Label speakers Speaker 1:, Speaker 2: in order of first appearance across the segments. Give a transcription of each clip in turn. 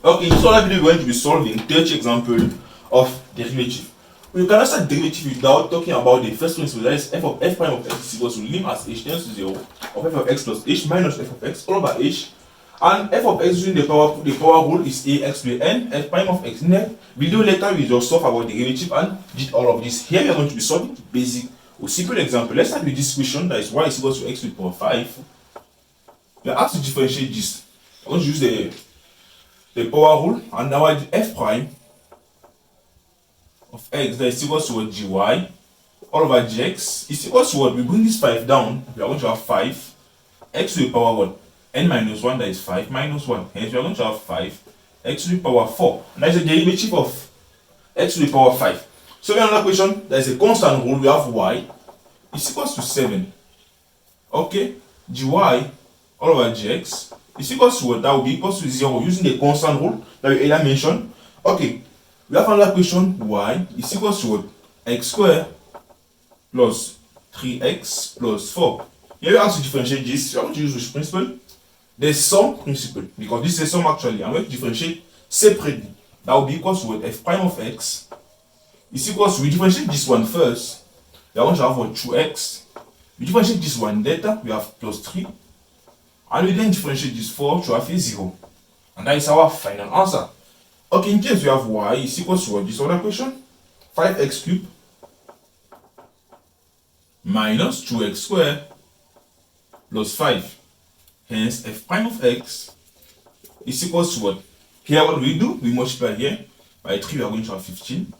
Speaker 1: Okay, in this other video, we're going to be solving third example of derivative. We can start derivative without talking about the first principle, that is f of f prime of x is equals to lim as h tends to 0 of f of x plus h minus f of x all over h. And f of x using the power rule is ax to the n f prime of x. In the video later, we just solve about derivative and did all of this. Here we are going to be solving basic or simple example. Let's start with this question, that is y is equals to x to the power 5. We are asked to differentiate this. I'm going to use the power rule, and now I do f prime of x that is equals to what, gy all over gx is equals to what? We bring this 5 down, we are going to have 5 x to the power what? N minus 1, that is 5 minus 1. Hence we are going to have 5 x to the power 4. And that is the derivative of x to the power 5. So we have another question, there is a constant rule, we have y is equals to 7. Okay, gy all over gx is equals to what? That will be equals to 0 using the constant rule that we earlier mentioned. Okay, we have another question, y is equals to what? X squared plus 3x plus 4. Here we have to differentiate this. We are going to use which principle? The sum principle, because this is a sum actually. I'm going to differentiate separately. That will be equals to what? F prime of x is equals to, we differentiate this one first. We are going to have what? 2x. We differentiate this one later, we have plus 3. And we then differentiate this 4 to have a 0. And that is our final answer. Okay, in case we have y is equals to what? This other question? 5x cubed minus 2x squared plus 5. Hence, f prime of x is equals to what? Here what we do? We multiply here. By 3 we are going to have 15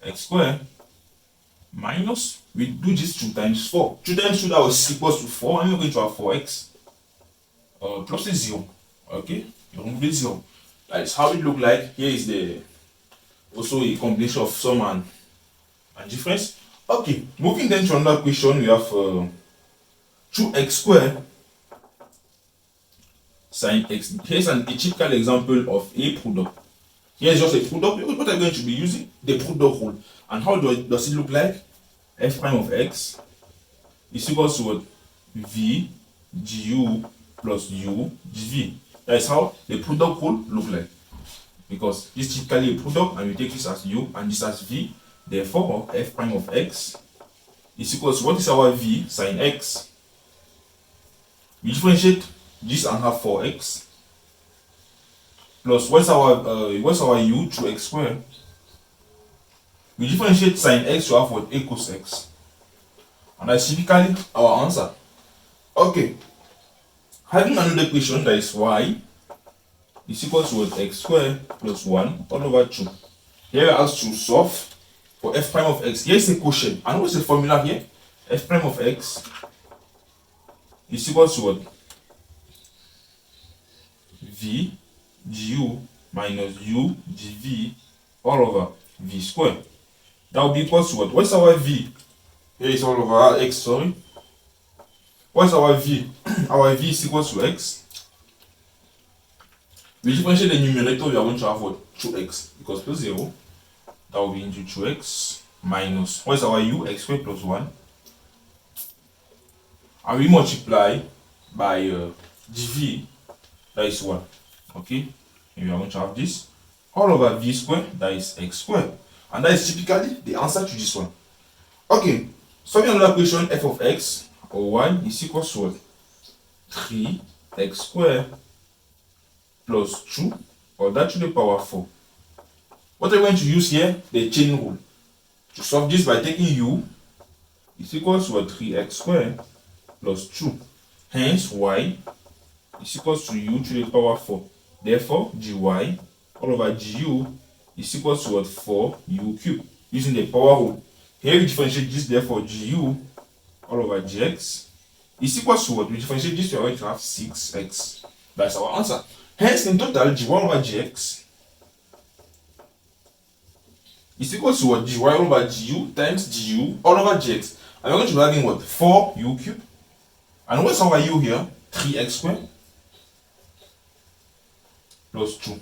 Speaker 1: x squared minus, we do this 2 times 4. 2 times 2, that was equals to 4, and we're going to have 4x plus a 0. Okay, you remove the 0. That is how it look like. Here is the also a combination of sum and difference. Okay, moving then to another question, we have 2x squared sine x. Here's a typical example of a product. Here's just a product. What I'm going to be using? The product rule. And how does it look like? F prime of x is equals to what? V du plus u dv. That is how the product rule look like. Because this is typically a product, and we take this as u and this as v. Therefore, f prime of x is equals to, what is our v? Sine x. We differentiate this and have 4x plus what's our u? 2x squared. We differentiate sine x to have what? A cos x. And that's typically our answer. Okay. Having another question, that is y is equals to what? X squared plus 1 all over 2. Here we are asked to solve for f prime of x. Here is a quotient. And what's the formula here? F prime of x is equals to what? V du minus u dv all over v squared. That will be equals to what? What's our v? Here is all over x, sorry. What's our v? Our v is equals to x. We differentiate the numerator, we are going to have what? 2x, because plus 0. That will be into 2x minus, what's our u? X squared plus 1. And we multiply by dv, that is 1. Okay? And we are going to have this all over v squared, that is x squared. And that is typically the answer to this one. Okay, solving another question, f of x or y is equals to what? 3x squared plus 2, or that to the power 4. What are we going to use here? The chain rule. To solve this by taking u is equals to what? 3x squared plus 2. Hence, y is equals to u to the power 4. Therefore, gy all over gu is equals to what? 4u cubed. Using the power rule. Here we differentiate this, therefore gu all over gx is equals to what? We differentiate this, we are going to have 6x. That's our answer. Hence, in total, gy over gx is equals to what? Gy over gu times gu all over gx. And we're going to be having what? 4u cubed. And what's our u here? 3x squared plus 2.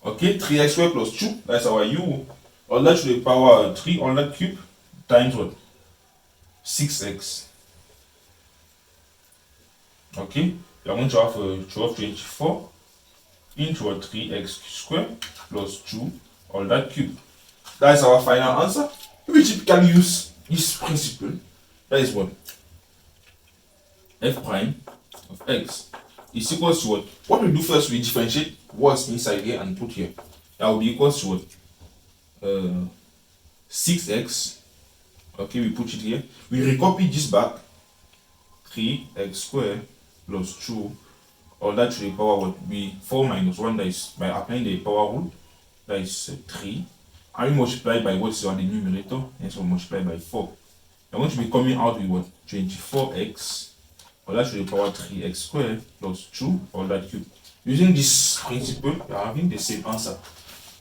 Speaker 1: Okay, 3x squared plus 2, that's our u. All that to the power 3, all that cube, times what? 6x. Okay, we are going to have 12, 24 into a 3x squared plus 2 all that cube. That is our final answer. We typically use this principle. That is what? F prime of x is equals to what? What we do first, we differentiate what's inside here and put here. That will be equals to what? 6x. Okay, we put it here. We recopy this back. 3x squared plus 2 all that to the power would be 4 minus 1, that is by applying the power rule, that is 3, and we multiply by what's on the numerator, and so multiply by 4. We're going to be coming out with what? 24x all that to the power 3x squared plus 2 all that cube. Using this principle, we are having the same answer.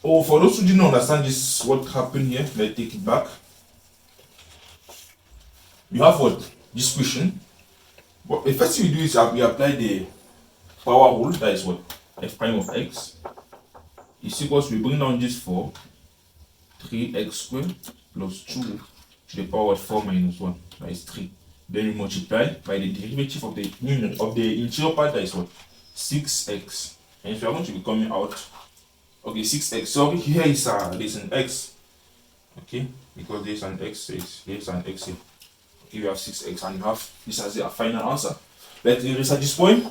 Speaker 1: Oh, for those who didn't understand this, what happened here, let's take it back. You have what? This question. But the first thing we do is we apply the power rule, that is what? F prime of x is equals to, we bring down this 4, 3x squared plus 2 to the power of 4 minus 1, that is 3. Then we multiply by the derivative of the interior part, that is what? 6x. And if you are going to be coming out, okay, 6x. Sorry, here is there's an x. Okay, because there's an x, here's an x here. Okay, we have 6x and you have this as a final answer. Let's erase at this point.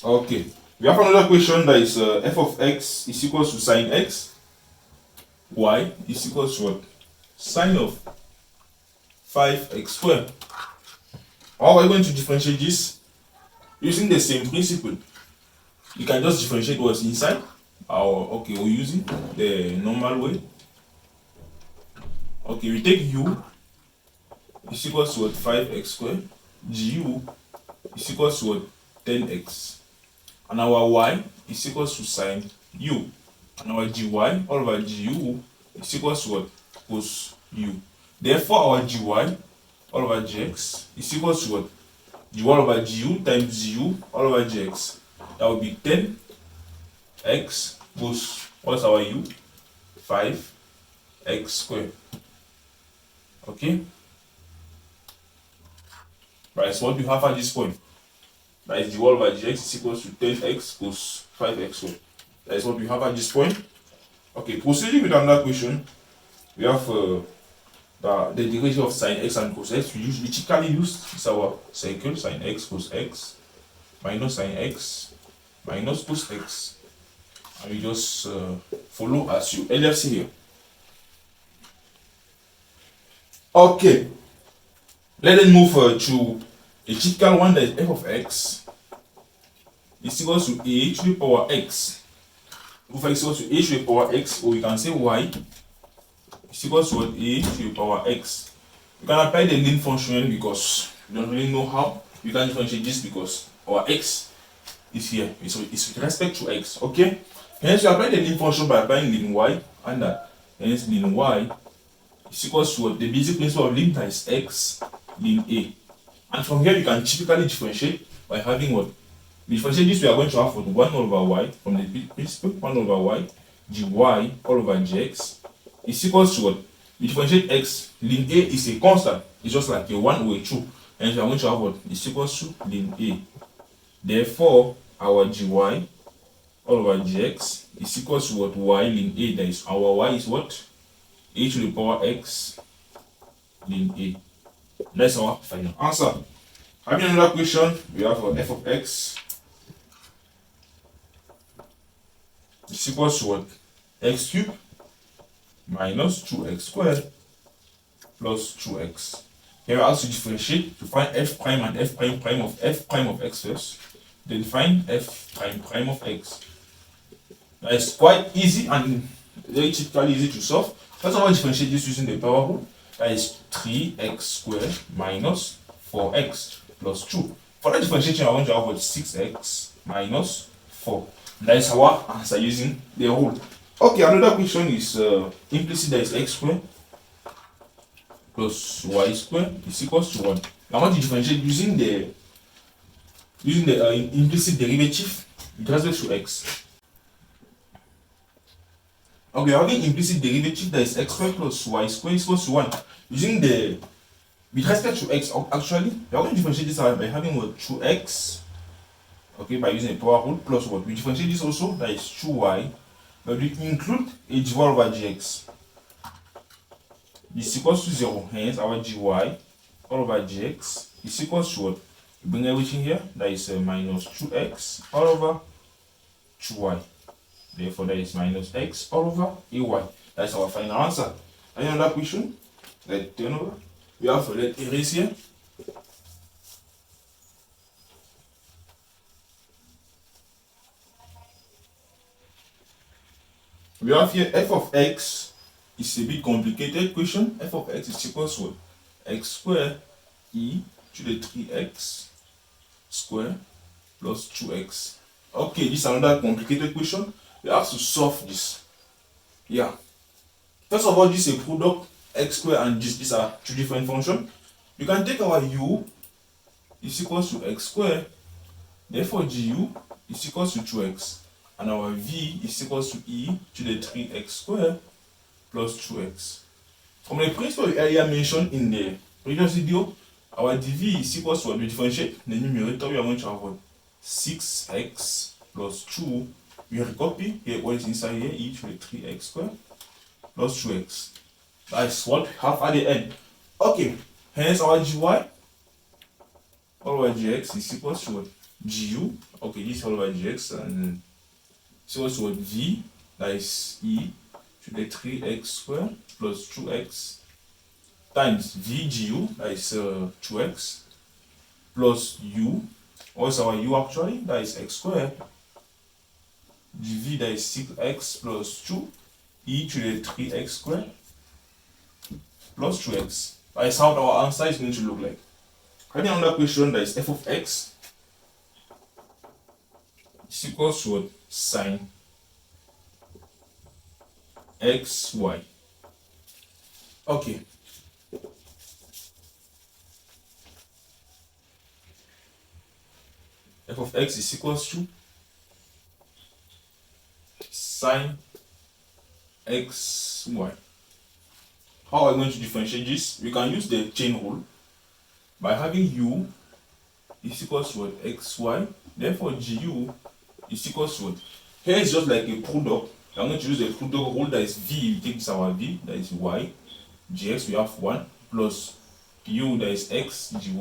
Speaker 1: Okay, we have another question that is f of x is equals to sine x. Y is equals to what? Sine of 5x squared. How are we going to differentiate this? Using the same principle. You can just differentiate what's inside. Okay, we're using the normal way. Okay, we take u is equals to what? 5x squared. Gu is equals to what? 10x. And our y is equals to sine u. And our gy all over gu is equals to what? Cos u. Therefore, our gy all over gx is equals to what? Gy all over gu times u all over gx. That would be 10x cos, what's our u? 5x squared. Okay? Right, so what do you have at this point? That is gy all over gx is equals to 10x cos 5x squared. That is what we have at this point. Okay, proceeding with another question, we have the derivative of sine x and cos x. We usually typically use is our circle, sine x cos x minus sine x minus cos x, and we just follow as you earlier see here. Okay, let us move to a typical one, that is f of x is equals to a to the power x. F of x is equals to a to the power x, or we can say y is equals to a to the power x. You can apply the limit function because you don't really know how. You can differentiate this because our x is here. So it's with respect to x. Okay? Hence, you apply the limit function by applying lim y, and that hence lim y is equals to the basic principle of lim times x lim a. And from here, you can typically differentiate by having what? We differentiate this, we are going to have what? 1 over y from the principle, 1 over y, gy all over gx is equals to what? We differentiate x, lim a is a constant, it's just like a 1 or a 2, and we are going to have what? Is equals to lim a. Therefore, our gy all over gx is equals to what? Y lim a. That is, our y is what? A to the power x lim a. That's our final answer. Having another question, we have f of x is equals to what? X cubed minus 2x squared plus 2x. Here we ask to differentiate to find f prime and f prime prime of x first. Then find f prime prime of x. That is quite easy and very typically easy to solve. First of all, differentiate this using the power rule. That is 3x squared minus 4x plus 2. For that differentiation, I want to have what? 6x minus 4. That is our answer using the rule. Okay, another question is implicit, that is x squared plus y squared is equals to 1. I want to differentiate using the implicit derivative with respect to x. Okay, we're having implicit derivative that is x squared plus y squared is equals to 1. Using the, with respect to x, actually, we are going to differentiate this by having what? 2x, okay, by using a power rule, plus what? We differentiate this also, that is 2y, but we include a dy over gx. This is equals to 0, hence our dy all over gx is equals to what? We bring everything here, that is minus 2x all over 2y. Therefore, that is minus x all over ay. That's our final answer. Any other question? Let's turn over. We have let erase here. We have here f of x is a bit complicated question. F of x is equals to x squared e to the 3x squared plus 2x. Okay, this is another complicated question. We have to solve this. Yeah. First of all, this is a product, x squared and this. These are two different functions. You can take our u is equals to x squared. Therefore, gu is equals to 2x. And our v is equals to e to the 3x squared plus 2x. From the principle we earlier mentioned in the previous video, our dv is equals to what we differentiate. The numerator we are going to have what? 6x plus 2. We recopy here what is inside here, e to the 3x squared plus 2x. That's what we have at the end. Okay, hence our gy all over gx is equals to what? Gu. Okay, this is all over gx and it's equals to what? V, that is e to the 3x squared plus 2x times vgu, that is 2x, plus u. What's our u actually? That is x squared. Dv, that is 6x plus 2 e to the 3x squared plus 2x. That is how our answer is going to look like. Having another question, that is f of x is equals to what? Sine xy. Okay. F of x is equals to sine xy. How are we going to differentiate this? We can use the chain rule by having u is equals to what? Xy. Therefore, gu is equals to what? Here is just like a product. I'm going to use the product rule, that is v. We take this our v, that is y. Gx, we have 1 plus u, that is x gy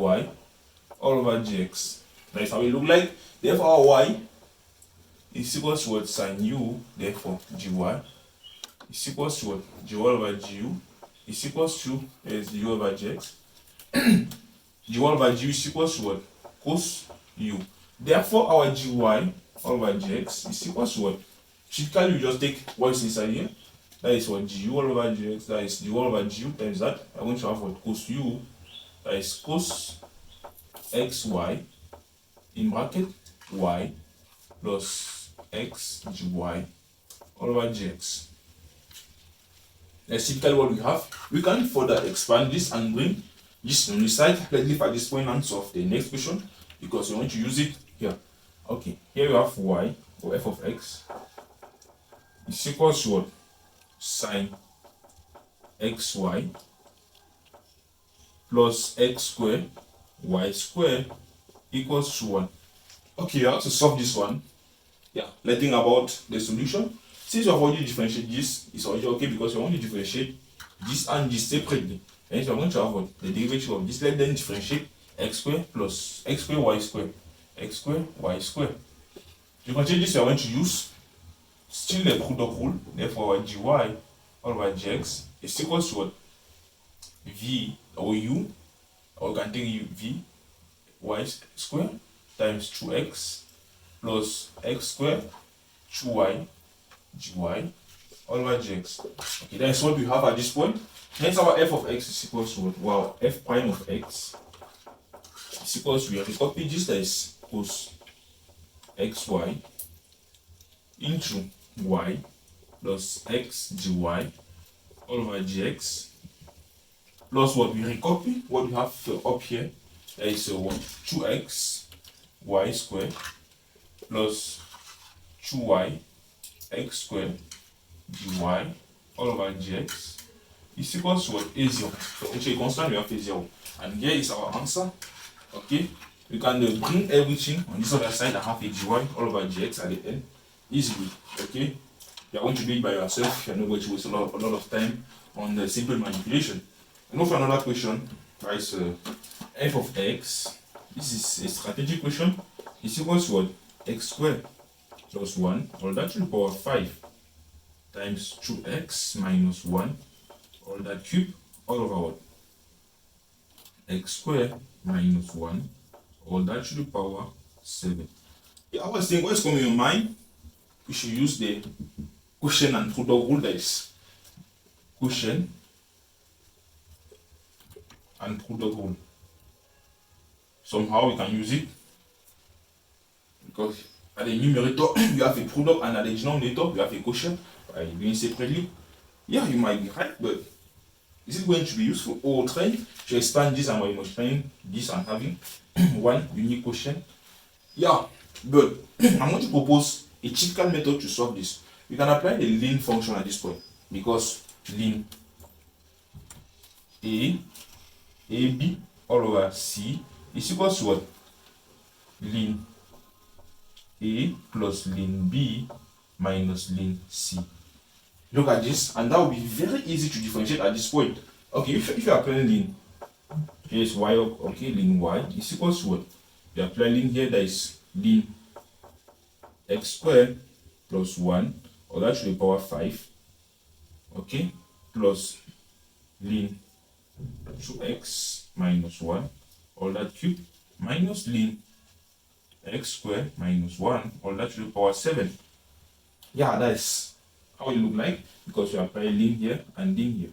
Speaker 1: all over gx. That is how it look like. Therefore, our y is equals to what? Sine u. Therefore, gy is equals to what? Gy all over gu is equals to u over gx. Gy all over gu is equals to what? Cos u. Therefore, our gy all over gx is equals to what? Typically, you just take what is inside here. That is what? Gu all over gx. That is gu all over gu times that. I'm going to have what? Cos u. That is cos xy in bracket y plus x gy all over gx. That's typically what we have. We can further expand this and bring this on the side. Let's leave at this point and solve the next question because we want to use it here. Okay, here we have y or f of x is equals to what? Sine xy plus x squared y squared equals to 1. Okay, you have to solve this one. Yeah, let's think about the solution. Since you have already differentiated this, it's already okay because you want to differentiate this and this separately. And so I'm going to have what? The derivative of this. Let them differentiate x squared plus x squared y squared. X squared y squared. To differentiate this, we are going to use still the product rule. Therefore, our gy all over gx is equals to what? V or u, or we can take u v y squared times 2x plus x squared 2y gy all over gx. Okay, that's what we have at this point. Hence our f of x is equals to what? Wow, f prime of x is equals to, we have to copy this, that is cos xy into y plus x gy all over gx plus what? We recopy what we have up here, that is what? 2x y squared plus 2y x squared dy all over gx is equals to what? A0. So into a constant we have A0. And here is our answer. Okay. We can bring everything on this other side and have a dy all over gx at the end easily. Okay. You are going to do it by yourself. You're not going to waste a lot of time on the simple manipulation. And now for another question, that is f of x. This is a strategic question. Is equals to what? X squared plus 1 all that to the power 5 times 2x minus 1 all that cube all over what? X squared minus 1 all that to the power 7. Yeah, I was thinking, what's coming in your mind? We should use the quotient and product rule. That is quotient and product rule. Somehow we can use it because at the numerator you have a product and at the denominator you have a quotient. By doing separately, yeah, you might be right, but is it going to be useful? Or trying to expand this and by multiplying this and having one unique quotient? Yeah, but I'm going to propose a typical method to solve this. We can apply the ln function at this point because ln ab all over c is equals to what? Ln a plus ln b minus ln c. Look at this, and that will be very easy to differentiate at this point. Okay, if you are applying ln, here's y, okay, ln y is equals to what? You apply ln here, that is ln x squared plus 1, or that to the power 5, okay, plus ln 2x minus 1, all that cube, minus ln x squared minus 1, all that to the power 7. Yeah, that's how it look like because you apply ln here and ln here.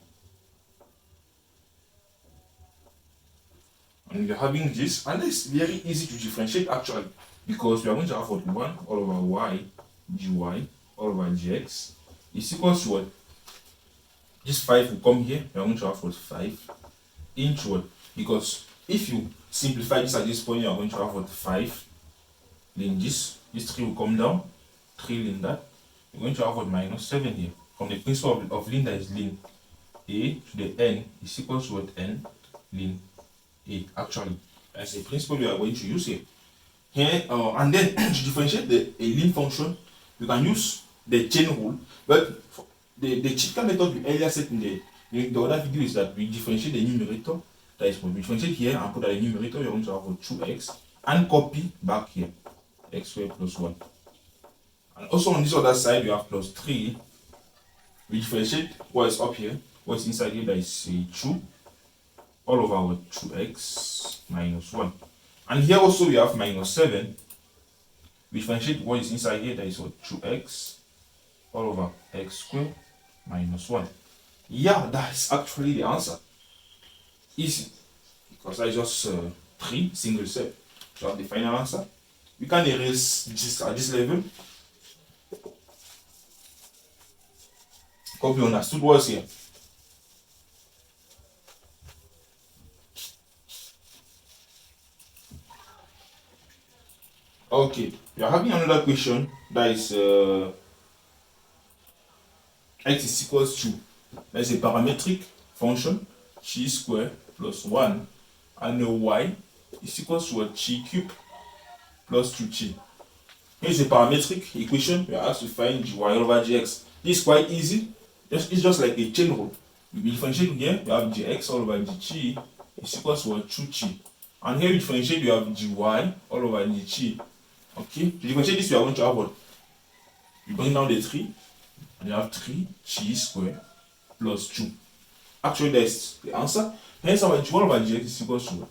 Speaker 1: And you're having this, and it's very easy to differentiate actually because we are going to have what? 1 all over y dy all over gx is equals to what? This 5 will come here, we are going to have what? 5 into what? Because if you simplify this at this point, you are going to have what? 5 then this 3 will come down, 3 ln that. You're going to have what? Minus 7 here. From the principle of ln, that is ln a to the n is equals to what? N ln a. Actually, that's a principle we are going to use here. And then to differentiate the ln function, you can use the chain rule. But the typical method we earlier said in the other video is that we differentiate the numerator. That is what we differentiate here and put at the numerator. You're going to have 2x and copy back here x squared plus 1. And also on this other side, you have plus 3. We differentiate what is up here, what is inside here, that is 2 all over 2x minus 1. And here also we have minus 7. We differentiate what is inside here, that is what? 2x all over x squared minus 1. Yeah, that's actually the answer. Easy. Because I just 3 single step to have the final answer. We can erase this at this level. Hope you understood what's here. Okay, we are having another question that is x is equals to, that is a parametric function, chi squared plus 1, and y is equals to a chi cube plus 2chi. Here's a parametric equation. We are asked to find dy over gx. This is quite easy. It's just like a chain rule. We differentiate here, we have gx all over gchi is equals to 2chi. And here we differentiate, we have dy all over gchi. Okay, to differentiate this, we are going to have what? You bring down the 3, and you have 3 chi squared plus 2. Actually, that's the answer. Hence, our dy over gx is equals to what?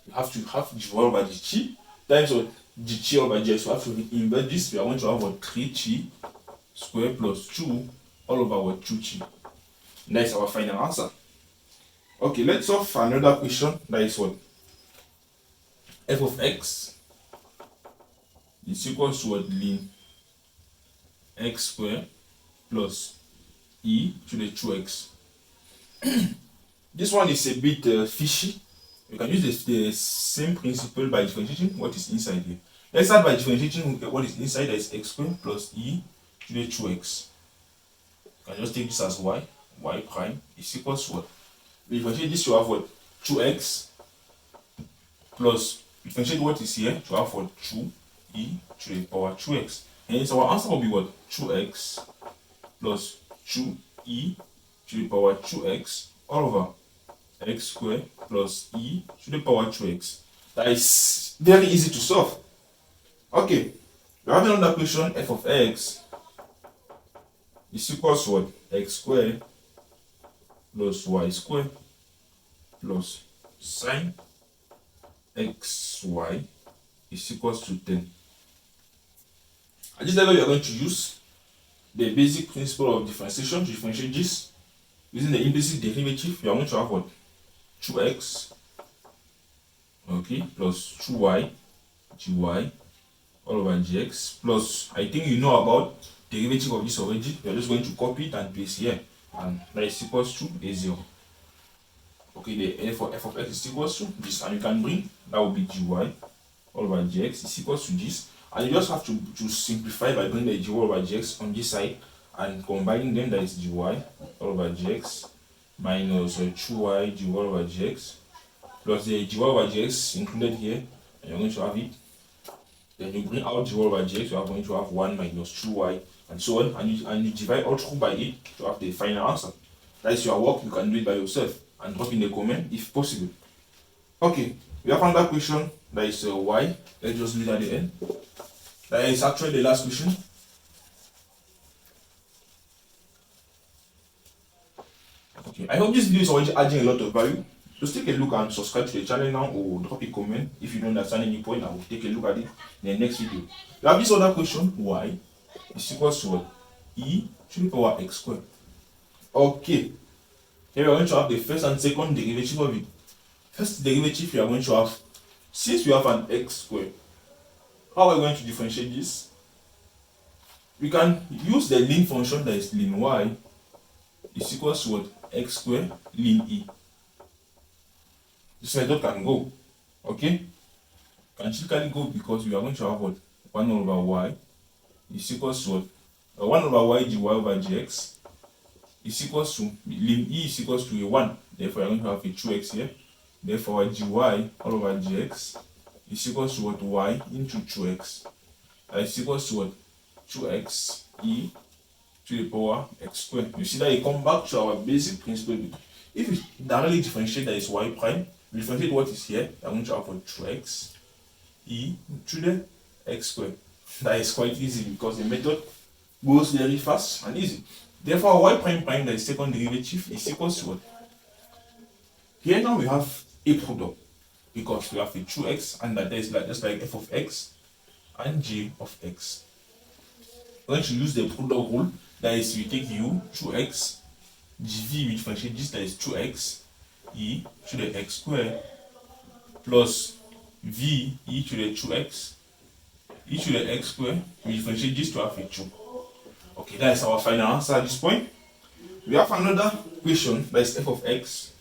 Speaker 1: You have to have dy over gt times what? Gt over gx. So we have to invert this. We are going to have what? 3chi squared plus 2 all over what? 2chi. And that is our final answer. Okay, let's solve another question. That is what? F of x is equals to what? Ln x squared plus e to the 2x. This one is a bit fishy. You can use the same principle by differentiating what is inside here. Let's start by differentiating what is inside, that is x squared plus e to to the 2x. You can just take this as y prime is equals to what? We differentiate this to have what? 2x plus, differentiate what is here to have what? 2e to the power 2x. Hence our answer will be what? 2x plus 2e to the power 2x all over x squared plus e to the power 2x. That is very easy to solve. Okay, we have another question. F of x is equals to what? X squared plus y squared plus sine xy is equals to 10. At this level, we are going to use the basic principle of differentiation to differentiate this. Using the implicit derivative, we are going to have what? 2x, okay, plus 2y gy all over gx plus, I think you know about derivative of this already. We are just going to copy it and paste here, and that is equals to a0. Okay, the f of x is equals to this, and you can bring that will be gy all over gx is equals to this, and you just have to simplify by bringing the gy all over gx on this side and combining them. That is gy all over gx minus 2y gy all over gx plus the gy over gx included here, and you're going to have it. Then you bring out gy over gx, you are going to have 1 minus 2y and so on, and you divide all through by 8 to have the final answer. That is your work. You can do it by yourself and drop in the comment if possible. Okay, we have another question that is y. Let's just leave it at the end. That is actually the last question. Okay, I hope this video is already adding a lot of value. Just take a look and subscribe to the channel now, or drop a comment if you don't understand any point. I will take a look at it in the next video. We have this other question, y is equals to what? E to the power x squared. Okay, here we are going to have the first and second derivative of it. First derivative, we are going to have, since we have an x squared, how are we going to differentiate this? We can use the ln function, that is ln y is equals to what? X squared ln e. This method can go, okay? Can typically go because we are going to have what? 1 over y is equals to what? 1 over y gy over gx is equals to, ln e is equals to a 1. Therefore, we are going to have a 2x here. Therefore, gy all over gx is equals to what? Y into 2x. That is equals to what? 2x e to the power x squared. You see that you come back to our basic principle. If we directly differentiate, that is y prime, we differentiate what is here, I'm going to have 2x e to the x squared. That is quite easy because the method goes very fast and easy. Therefore, y prime prime, that is second derivative, is equals to what? Here now we have a product because we have a 2x, and that is like just like f of x and g of x. We're going to use the product rule. That is, we take u 2x gv, we differentiate this, that is 2x e to the x squared plus v e to the 2x e to the x squared, we differentiate this to have a 2. Okay, that is our final answer at this point. We have another question, that is f of x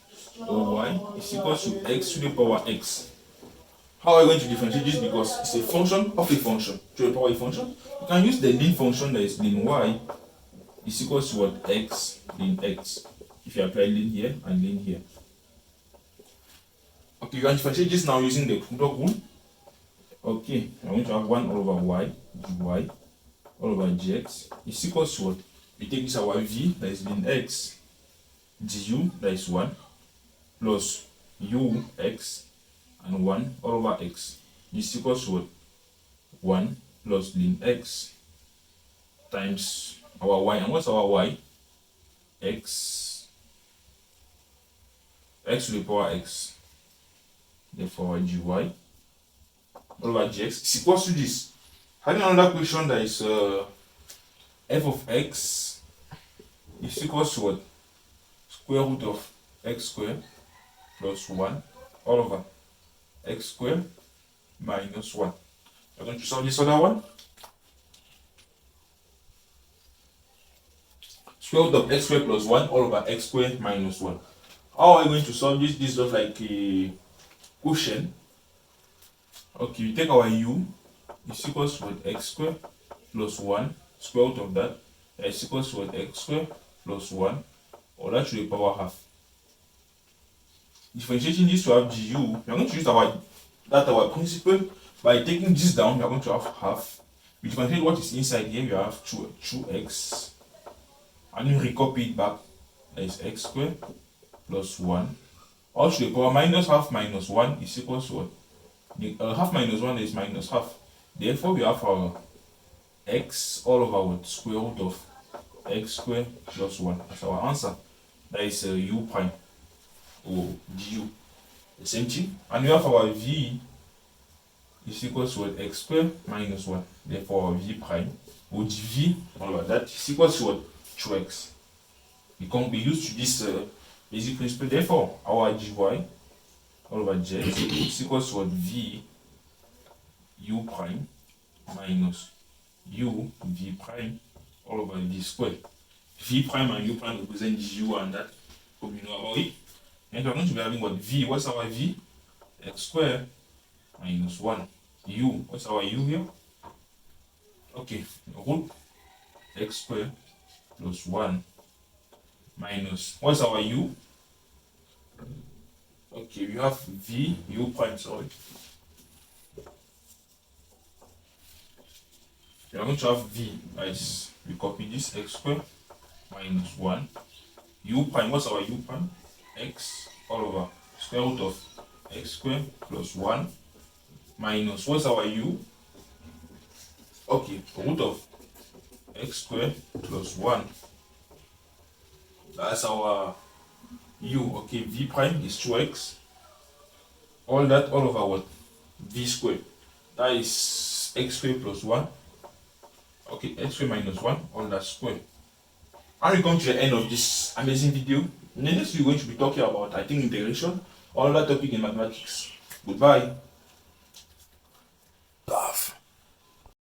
Speaker 1: or y is equals to x to the power x. How are we going to differentiate this? Because it's a function of a function to the power a function. You can use the ln function, that is ln y is equals to what? X ln x. If you apply ln here and ln here. Okay, you can differentiate this now using the product rule. Okay, I'm going to have 1 over y dy all over gx is equals to what? We take this our v, that is ln x du, that is 1 plus u x and 1 all over x is equals to what? 1 plus ln x times our y. And what's our y? X to the power x. Therefore, gy all over gx is equals to this. Having another question, that is f of x is equals to what? Square root of x squared plus 1 all over x squared minus 1. We're going to solve this other one. Square root of x squared plus 1 all over x squared minus 1. How are we going to solve this? This is just like a quotient. Okay, we take our u is equals to x squared plus 1 square root of that is equals to what? X squared plus 1, or that to the power half. Differentiating this to have du, we are going to use our principle. By taking this down, we are going to have half. We differentiate what is inside here, we have 2x, and you recopy it back, that is x squared plus 1, all to the power minus half minus 1 is equals to what? Half minus 1 is minus half. Therefore, we have our x all over what? Square root of x squared plus 1 as our answer. That is u prime, or du. The same thing. And we have our v is equals to what? X squared minus 1. Therefore, our v prime, or dv, all over that is equals to what? 2x. We use this basic principle. Therefore, our gy all over j is equals to what? V u prime minus u v prime all over v squared. V prime and u prime represent u and that, hope you know about it. And we're going to be having what? V, what's our v? X squared minus 1. U, what's our u here? Okay, root x squared plus 1 minus, what's our u? Okay, we have v u prime, sorry. We are going to have v as we copy this x squared minus 1. U prime, what's our u prime? X all over square root of x squared plus 1 minus, what's our u? Okay, root of x squared plus 1. That's our u. Okay, v prime is 2x. All that all over what? V squared. That is x squared plus 1. Okay, x squared minus 1, all that square. And we come to the end of this amazing video. In the next we're going to be talking about, I think, integration, all that topic in mathematics. Goodbye.